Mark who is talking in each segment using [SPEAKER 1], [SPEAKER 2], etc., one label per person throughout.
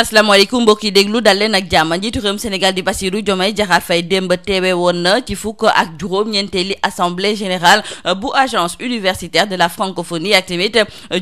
[SPEAKER 1] asalaamaaleykum mbokk yi déglu dal leen ak jàmm. njiitu réewum Sénégal di Bassirou Diomaye Diakhar Faye démb teewe woon na ci fukk ak juróom-ñeenteeli assemblée générale bu agence universitaire de la francophonie ak tamit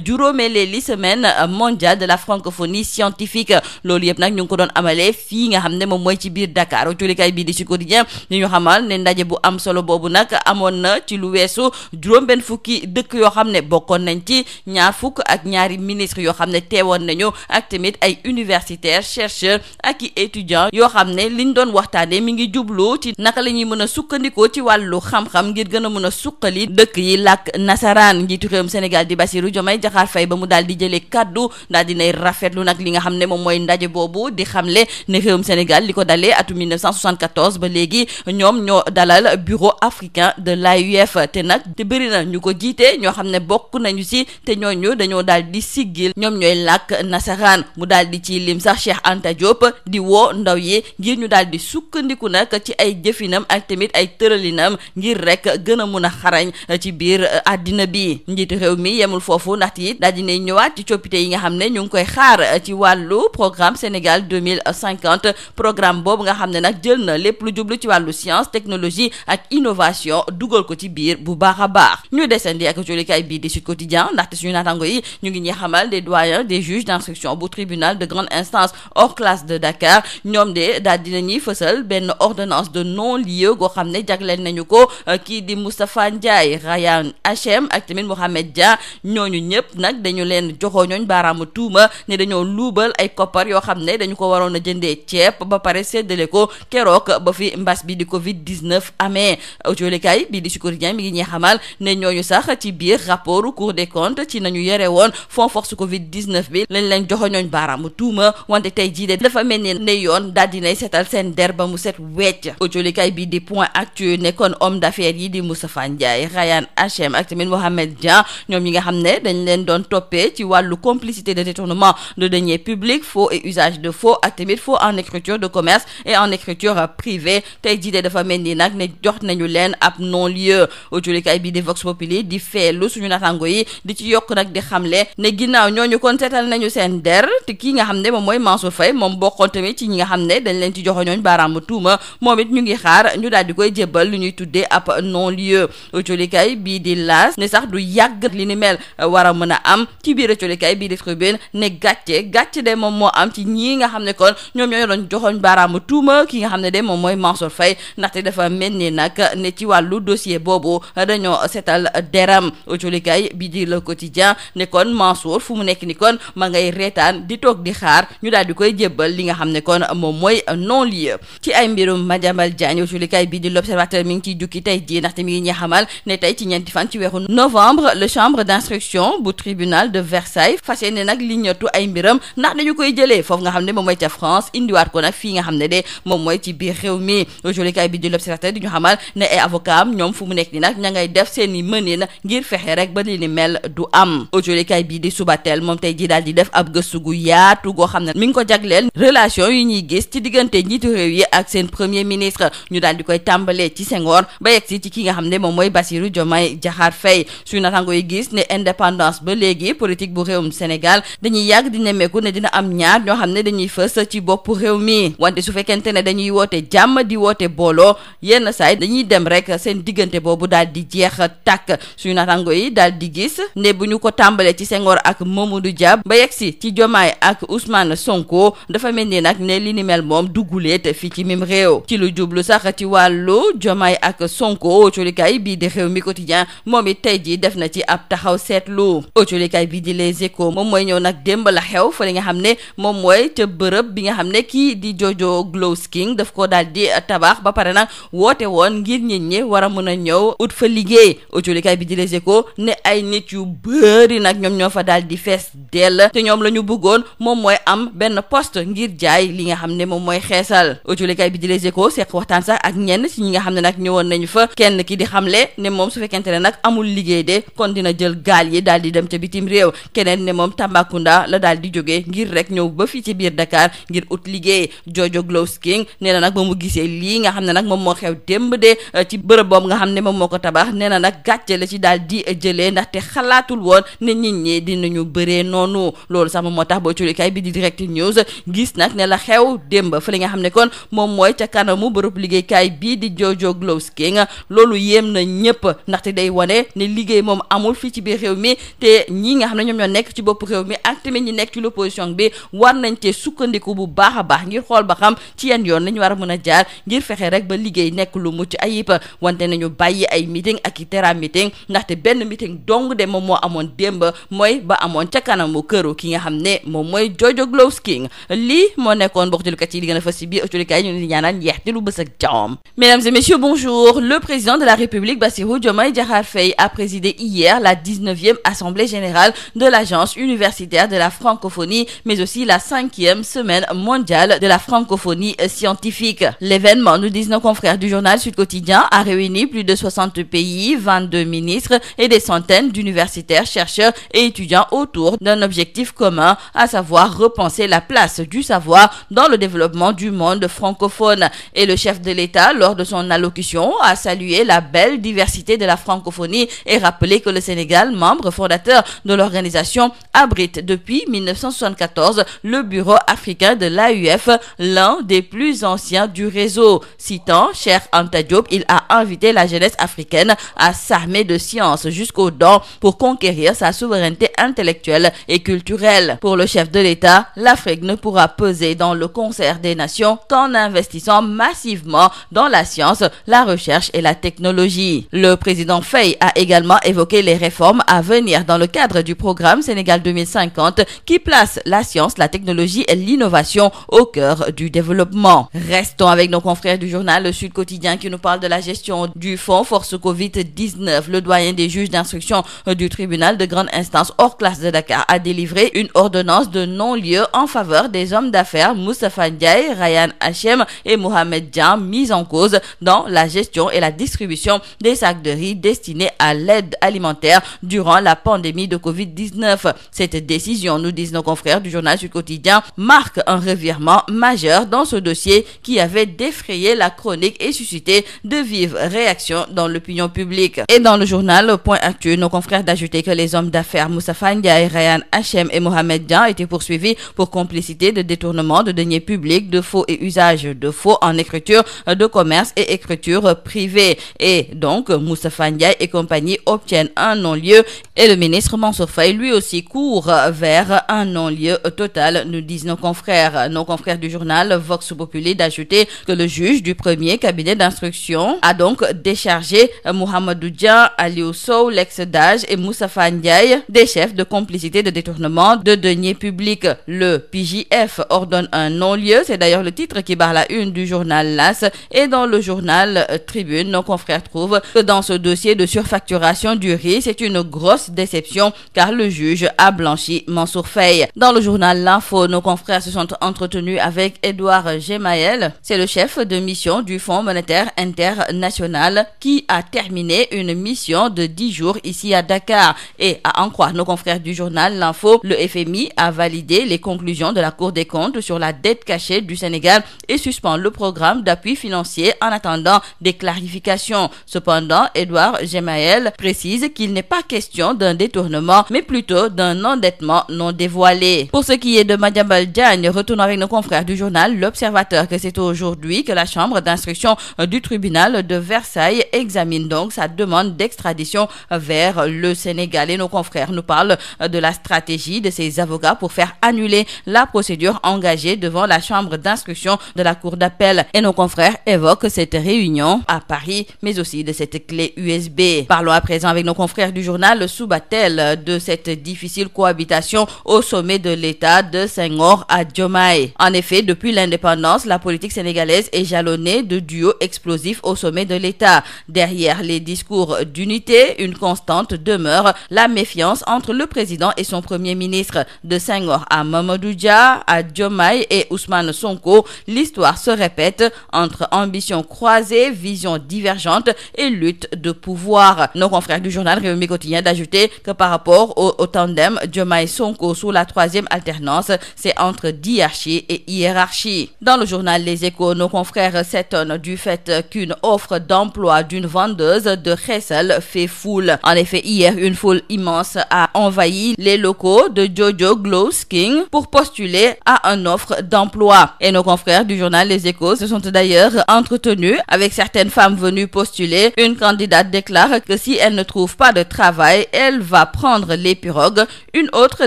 [SPEAKER 1] juróomeeli semaine mondiale de la francophonie scientifique. loolu yëpp nag ñu ngi ko doon amalee fii nga xam ne moom mooy ci biir Dakar. autolikaay bii di Sud Quotidien ñu xamal ne ndaje bu am solo boobu nag amoon na ci lu weesu juróom-benn fukki dëkk yoo xam ne bokkoon nañ ci, ñaar fukk ak ñaari ministre yoo xam ne teewoon nañu ak tamit ay universitaires chercheurs ak i étudiants yoo xam ne liñ doon waxtaanee mi ngi jublu ci naka la ñuy mën a sukkandikoo ci wàllu xam-xam ngir gën a mën a suqali dëkk yi làkk nasaraan. njiitu réewum Sénégal di Bassirou Diomaye Diakhar Faye ba mu daal di jëlee kaddu daal dinay rafetlu nag li nga xam ne moom mooy ndaje boobu, di xamle ne réewum Sénégal li ko dalee atum 1974 ba léegi ñoom ñoo dalal bureau africain de l'AUF te nag te bëri na ñu ko jiite ñoo xam ne bokk nañu si te ñooñu dañoo daal di siggil ñoom ñooy làkk nasaraan. mu daal di ci lim sax Cheikh Anta Diop di woo ndaw yi ngir ñu daal di sukkandiku nag ci ay jëfinam ak tamit ay tëralinam ngir rek gën a mun a xarañ ci biir àddina bi. njiitu réew mi yemul foofu ndaxte it daal dinay ñëwaat ci coppite yi nga xam ne ñu ngi koy xaar ci wàllu programme Sénégal 2050. programme boobu nga xam ne nag jël na lépp lu jublu ci wàllu science technologie ak innovation dugal ko ci biir bu baax a baax. ñu desandi ak jolikaay bii di Sud Quotidien ndaxte suñu naataango yi ñu ngi ñuy xamal des doyens des juges d'instruction bu tribunal de grande instance hors classe de Dakar ñoom de daal dinañuy fësal benn ordonnance de non-lieu goo xam ne jagleel nañu ko kii di Moustapha Ndiaye, Ryan Hachem ak tamit Mohamed Dia. ñooñu ñëpp nag dañu leen joxooñooñ baaraamu tuuma ne dañoo luubal ay koppar yoo xam ne dañu ko waroon a jëndee ceeb ba pare séddale ko keroog ba fi mbas bi di Covid 19 amee. autolikaay bii di Sud Quotidien mi ngi ñuy xamal ne ñooñu sax ci biir rapport Cour des comptes ci nañu yore woon fonds force Covid 19 bi lañ leen joxooñooñ baaraamu tuuma, wante tey jii de dafa mel ni ne yoon daal dinay setal seen der ba mu set wecc. autolikaay bii di Point Actu nekkoon homme d'affaires yi di Moustapha Ndiaye, Ryan Hachem ak tamit Mohamed Dia ñoom ñi nga xam ne dañ leen doon toppee ci wàllu complicité de détournement de deniers publics, faux et usage de faux ak tamit faux en écriture de commerce et en écriture privée. tey jii de dafa mel ni nag ne jox nañu leen ab non-lieu. autolikaay bii di Vox Populi di feelu suñu natango yi di ci yokk nag di xamle ne ginnaaw ñooñu kon seetal nañu seen der te kii nga xam ne moom mooy Mansour Faye moom bokkoon tamit ci ñi nga xam ne dañ leen ci joxoñooñ baaraamu tuuma, moom it ñu ngi xaar ñu daal di koy jébbal lu ñuy tuddee ab non-lieu. autolikaay bii di L'As ne sax du yàgg li ni mel war a mën a am ci biir autolikaay bii di Tribune ne gàcce de moom moo am ci ñii nga xam ne kon ñoom ñoo doon joxoñ baaraamu tuuma ki nga xam ne de moom mooy Mansour Faye ndaxte dafa mel ni nag ne ci wàllu dossier boobu dañoo setal deram. autolikaay bii di Le Quotidien ne kon Mansour fu mu nekk ni kon ma ngay reetaan di toog di xaar ñu daal di koy jébbal li nga xam ne kon moom mooy non-lieu. ci ay mbirum Madiambal Diagne autolikaay bii di L'Observateur mi ngi ciy jukki tey jii ndaxte mi ngi ñuy xamal ne tey ci ñeenti fan ci weeru novembre le chambre d'instruction bu tribunal de Versailles fas yéene nag li ñëttu ay mbiram ndax dañu koy jëlee foofu nga xam ne moom mooy ca France indiwaat ko nag fii nga xam ne de moom mooy ci biir réew mi. autolikaay bii di L'Observateur di ñu xamal ne ay avocat am ñoom fu mu nekk ni nag ña ngay def seen i mënin ngir fexe rek ba li ni mel du am. autolikaay bii di Subatel moom tey jii daal di def ab gëstu gu yaatu goo xam ne mi ngi ko jagleel relation yu ñuy gis ci diggante njiitu réew yi ak seen premier ministre. ñu daal di koy tàmbalee ci Senghor ba yegg si ci ki nga xam ne moom mooy Bassirou Diomaye Diakhar Faye. suñu natango yi gis ne indépendance ba léegi politique bu réewum Sénégal dañuy yàgg di nemmeeku ne dina am ñaar ñoo xam ne dañuy fës ci bopp réew mi, wante su fekkente ne dañuy woote jàmm di woote booloo yenn saay dañuy dem rek seen diggante boobu daal di jeex tàkk. suñu natango yi daal di gis ne bu ñu ko tàmbalee ci Senghor ak Mamadou Dia ba yegg si ci Diomaye ak Ousmane Sonko dafa mel ni nag ne li ni mel moom dugguleet fii ci mim réew. ci lu jublu sax ci wàllu Diomaye ak Sonko autolikaay bii di réew mi quotidien moom it tey jii def na ci ab taxaw seetlu. autolikaay bii di Les Échos moom mooy ñëw nag démb la xew fa li nga xam ne moom mooy ca bërëb bi nga xam ne kii di Jojo Glowsking daf ko daal di tabax ba pare nag woote woon ngir nit ñi war a mën a ñëw ut fa liggéey. autolikaay bi di Les Échos ne ay nit yu bëri nag ñoom ñoo fa daal di fees dell te ñoom la ñu bëggoon moom mooy am benn poste ngir jaay li nga xam ne moom mooy xeesal. autolikaay bi di Les Échos seq waxtaan sax ak ñenn ci ñi nga xam ne nag ñëwoon nañu fa, kenn ki di xamle ne moom su fekkente ne nag amul liggéey de kon dina jël gaal yi daal di dem ca bitim réew. keneen ne moom Tambacounda la daal di jógee ngir rek ñëw ba fii ci biir Dakar ngir ut liggéey. Jojo Glowsking nee na nag ba mu gisee lii nga xam ne nag moom moo xew démb de ci bërëb boobu nga xam ne moom moo ko tabax nee na nag gàcce la ci daal di jëlee ndaxte xalaatul woon ne nit ñi dinañu bëree noonu. loolu sax moom moo tax ba autolikaay bi di Direct Direct News gis nag ne la xew démb fa li nga xam ne kon moom mooy ca kanamu bërëb liggéeykaay bii di Jojo Glows King loolu yéem na ñëpp ndaxte day wane ne liggéey moom amul fii ci biir réew mi te ñi nga xam ne ñoom ñoo nekk ci bopp réew mi ak tamit ñi nekk ci l'opposition bi war nañ cee sukkandiku bu baax a baax ngir xool ba xam ci yan yoon lañu war a mën a jaar ngir fexe rek ba liggéey nekk lu mucc ayib wante nañu bàyyi ay meeting ak i tera meeting ndaxte benn meeting dong de moom moo amoon démb mooy ba amoon ca kanamu këru ki nga xam ne moom mooy Jojo Glows King lii moo nekkoon mbokk jëlukat yi li gën a fës ci biir ëtulikaay ñu di ñaanal njeexte lu bës ak jàmm. Mesdames et messieurs, bonjour. Le président de la République, Bassirou Diomaye Diakhar Faye, a présidé hier la 19e Assemblée générale de l'Agence universitaire de la francophonie, mais aussi la 5e semaine mondiale de la francophonie scientifique. L'événement, nous disent nos confrères du journal Sud Quotidien, a réuni plus de 60 pays, 22 ministres et des centaines d'universitaires, chercheurs et étudiants autour d'un objectif commun, à savoir repenser la place du savoir dans le développement du monde francophone. Et le chef de l'État, lors de son allocution, a salué la belle diversité de la francophonie et rappelé que le Sénégal, membre fondateur de l'organisation, abrite depuis 1974 le bureau africain de l'AUF, l'un des plus anciens du réseau. Citant Cheikh Anta Diop, il a invité la jeunesse africaine à s'armer de science jusqu'aux dents pour conquérir sa souveraineté intellectuelle et culturelle. Pour le chef de l'État, l'Afrique ne pourra peser dans le concert des nations qu'en investissant massivement dans la science, la recherche et la technologie. Le président Faye a également évoqué les réformes à venir dans le cadre du programme Sénégal 2050 qui place la science, la technologie et l'innovation au cœur du développement. Restons avec nos confrères du journal Le Sud Quotidien qui nous parle de la gestion du fonds Force Covid-19. Le doyen des juges d'instruction du tribunal de grande instance hors classe de Dakar a délivré une ordonnance de non-lieu en faveur des hommes d'affaires Moustapha Ndiaye, Ryan Hachem et Mohamed Dian mis en cause dans la gestion et la distribution des sacs de riz destinés à l'aide alimentaire durant la pandémie de Covid-19. Cette décision, nous disent nos confrères du journal Sud Quotidien, marque un revirement majeur dans ce dossier qui avait défrayé la chronique et suscité de vives réactions dans l'opinion publique. Et dans le journal Point Actu, nos confrères d'ajouter que les hommes d'affaires Moustapha Ndiaye, Ryan Hachem et Mohamed Dian étaient poursuivis pour complicité de détournement de deniers publics, de faux et usage de faux en écriture de commerce et écriture privée. Et donc, Moustapha Ndiaye et compagnie obtiennent un non-lieu et le ministre Mansour Faye lui aussi court vers un non-lieu total, nous disent nos confrères. Nos confrères du journal Vox Populi d'ajouter que le juge du premier cabinet d'instruction a donc déchargé Mohamedou Dian, Aliou Sow, l'ex-DAGE et Moustapha Ndiaye des chefs de complicité de détournement de deniers publics. Le PJF ordonne un non-lieu, c'est d'ailleurs le titre qui barre la une du journal LAS. Et dans le journal Tribune, nos confrères trouvent que dans ce dossier de surfacturation du riz, c'est une grosse déception car le juge a blanchi Mansour Faye. Dans le journal L'Info, nos confrères se sont entretenus avec Edouard Gemaël, c'est le chef de mission du Fonds monétaire international qui a terminé une mission de 10 jours ici à Dakar. Et à en croire nos confrères du journal L'Info, le FMI a validé les conclusions de la Cour des comptes sur la dette cachée du Sénégal et suspend le programme d'appui financier en attendant des clarifications. Cependant, Edouard Gemaël précise qu'il n'est pas question d'un détournement, mais plutôt d'un endettement non dévoilé. Pour ce qui est de Madiambal Diagne, retournons avec nos confrères du journal L'Observateur que c'est aujourd'hui que la chambre d'instruction du tribunal de Versailles examine donc sa demande d'extradition vers le Sénégal. Et nos confrères nous parlent de la stratégie de ses avocats pour faire annuler la procédure engagée devant la chambre d'instruction de la cour d'appel. Et nos confrères évoquent cette réunion à Paris, mais aussi de cette clé USB. Parlons à présent avec nos confrères du journal Subatel de cette difficile cohabitation au sommet de l'État de Senghor à Diomaye. En effet, depuis l'indépendance, la politique sénégalaise est jalonnée de duos explosifs au sommet de l'État. Derrière les discours d'unité, une constante demeure la méfiance entre le président et son premier ministre. De Senghor à Mamadou Dia, à Diomaye et Ousmane Sonko, l'histoire se répète entre ambitions croisées, visions divergentes et lutte de pouvoir. Nos confrères du journal Rewmi Quotidien d'ajouter que par rapport au tandem Diomaye-Sonko sous la troisième alternance, c'est entre diarchie et hiérarchie. Dans le journal Les Échos, nos confrères s'étonnent du fait qu'une offre d'emploi d'une vendeuse de Xessel fait foule. En effet, hier, une foule immense a envahi les locaux de Jojo Glows King pour pour postuler à une offre d'emploi. Et nos confrères du journal Les Échos se sont d'ailleurs entretenus avec certaines femmes venues postuler. Une candidate déclare que si elle ne trouve pas de travail, elle va prendre les pirogues. Une autre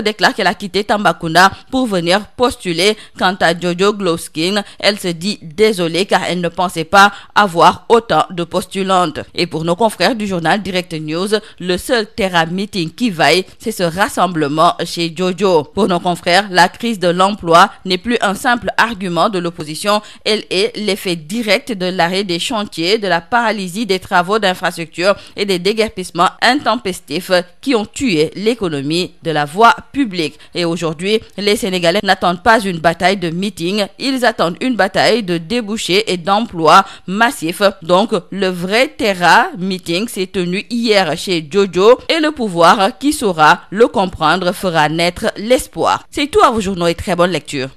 [SPEAKER 1] déclare qu'elle a quitté Tambacounda pour venir postuler. Quant à Jojo Glowskin, elle se dit désolée car elle ne pensait pas avoir autant de postulantes. Et pour nos confrères du journal Direct News, le seul terrain meeting qui vaille, c'est ce rassemblement chez Jojo. Pour nos confrères, la crise de l'emploi n'est plus un simple argument de l'opposition, elle est l'effet direct de l'arrêt des chantiers, de la paralysie des travaux d'infrastructure et des déguerpissements intempestifs qui ont tué l'économie de la voie publique. Et aujourd'hui, les Sénégalais n'attendent pas une bataille de meeting, ils attendent une bataille de débouchés et d'emplois massifs. Donc, le vrai terrain meeting s'est tenu hier chez Jojo et le pouvoir qui saura le comprendre fera naître l'espoir. C'est tout à vos journaux et très bonne lecture.